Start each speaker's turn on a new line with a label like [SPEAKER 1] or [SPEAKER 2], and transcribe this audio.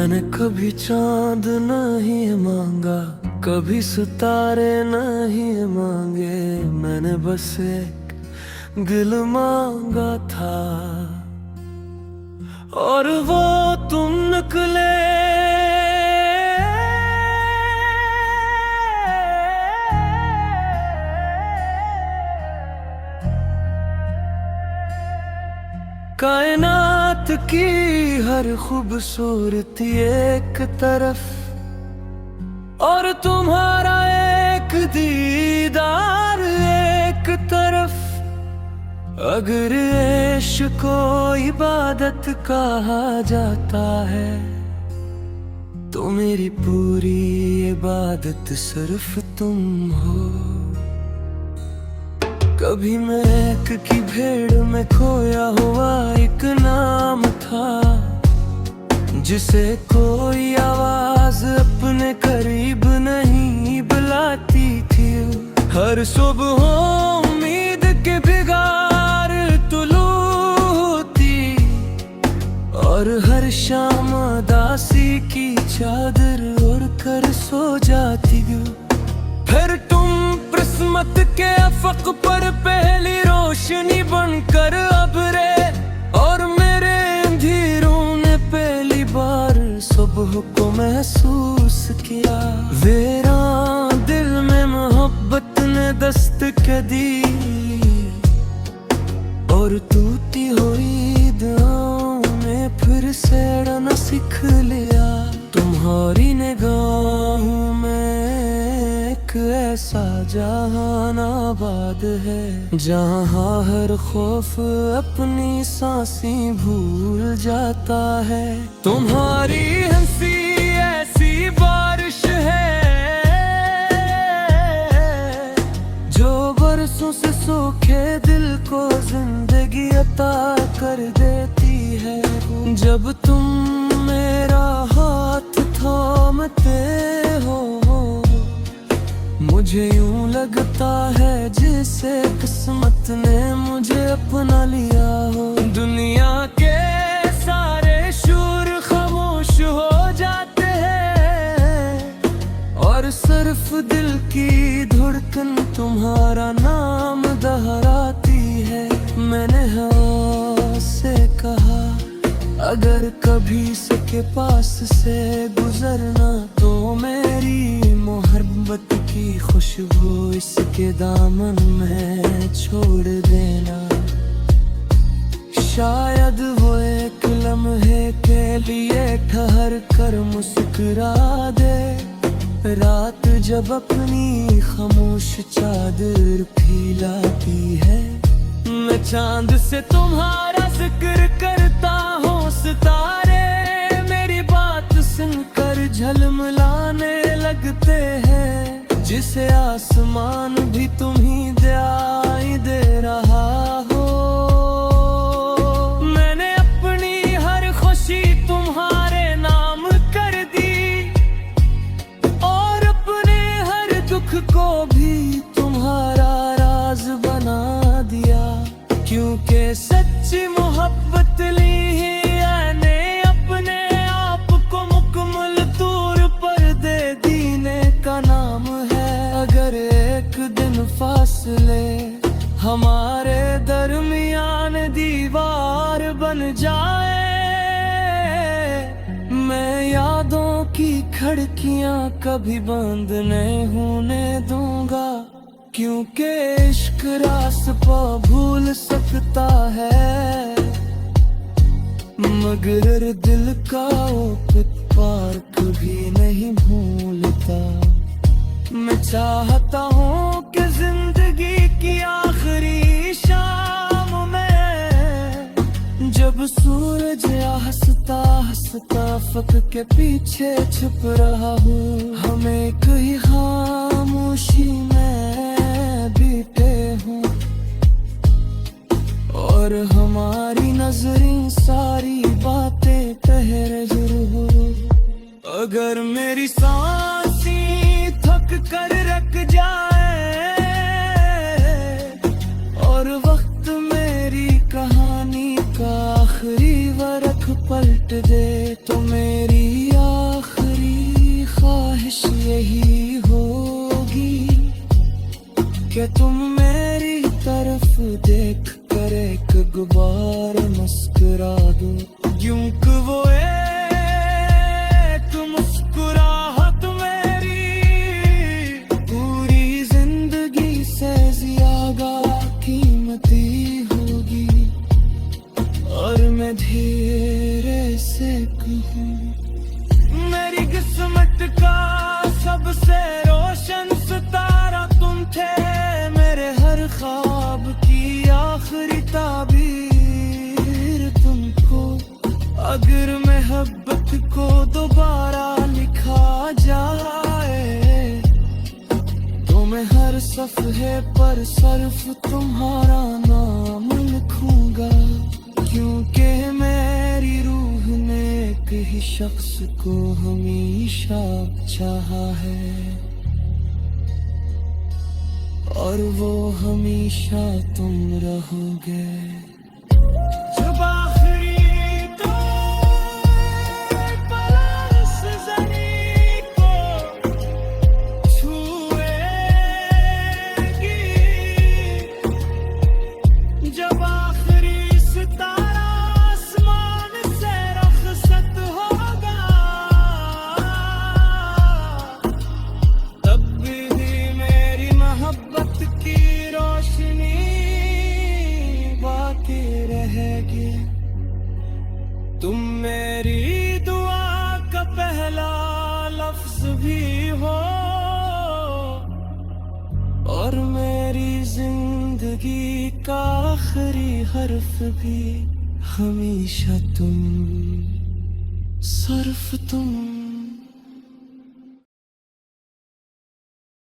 [SPEAKER 1] मैंने कभी चांद नहीं मांगा, कभी सितारे नहीं मांगे, मैंने बस एक दिल मांगा था और वो तुम निकले। कायनात की हर खूबसूरती एक तरफ और तुम्हारा एक दीदार एक तरफ। अगर इश्क को इबादत कहा जाता है तो मेरी पूरी इबादत सिर्फ तुम हो। कभी मैं एक की भीड़ में खोया हुआ एक नाम था, जिसे कोई आवाज अपने करीब नहीं बुलाती थी। हर सुबह उम्मीद के बिगार तुलू होती और हर शाम दासी की चादर ओढ़ कर सो जाती। फिर तुम किस्मत के अफक पर पहली रोशनी बनकर अबरे और मेरे अंधेरों ने पहली बार सुबह को महसूस किया। वीरान दिल में मोहब्बत ने दस्तक दी और टूटी हुई दुआओं ने फिर से रहना सीख लिया। तुम्हारी निगाहों में एक ऐसा जहान आबाद है जहाँ हर खौफ अपनी सांसें भूल जाता है। तुम्हारी हंसी ऐसी बारिश है जो बरसों से सूखे दिल को जिंदगी अता कर देती है। जब तुम मेरा हाथ थामते हो मुझे यूं लगता है जैसे किस्मत ने मुझे अपना लिया हो। दुनिया के सारे शोर खामोश हो जाते हैं और सिर्फ दिल की धड़कन तुम्हारा नाम दोहराती है। मैंने हवा से कहा अगर कभी सके पास से गुजरना तो मेरी मोहब्बत की खुशबू इसके दामन में छोड़ देना। शायद वो एक लम्हे के लिए ठहर कर मुस्कुरा दे। रात जब अपनी खामोश चादर फैलाती है मैं चांद से तुम्हारा जिक्र करता हूँ। सितारे मेरी बात सुनकर झलमलाने लगते हैं, जिसे आसमान भी तुम ही दिखाई दे रहा हो। मैंने अपनी हर खुशी तुम्हारे नाम कर दी और अपने हर दुख को भी तुम्हारा राज बना दिया। क्योंकि सच्ची मोहब्बत ली फासले हमारे दरमियान दीवार बन जाए। मैं यादों की खिड़कियां कभी बंद नहीं होने दूंगा, क्योंकि इश्क रास्ता भूल सकता है मगर दिल का पार कभी नहीं भूलता। मैं चाहता हूँ कि जिंदगी की आखिरी शाम में जब सूरज हंसता हंसता फक के पीछे छुप रहा हूँ, हमें कहीं खामोशी में बीते हूँ और हमारी नजरें सारी बातें ठहरे जरूर। अगर मेरी सांसें थक कर रख जाए और वक्त मेरी कहानी का आखिरी वर्क पलट दे तो मेरी जाए, तो मैं हर सफ़हे पर सिर्फ तुम्हारा नाम लिखूंगा, क्योंकि मेरी रूह ने एक ही शख्स को हमेशा चाहा है, और वो हमेशा तुम रहोगे। जब आखिरी तो पल इस ज़मीं को छुएगी, जब आखिरी सितारा आसमान से रुखसत होगा, तब भी मेरी मोहब्बत की रोशनी बाकी रहेगी। तुम मेरी दुआ का पहला लफ्ज भी हो, और मेरी जिंदगी का आखिरी हर्फ भी। हमेशा तुम, सिर्फ तुम।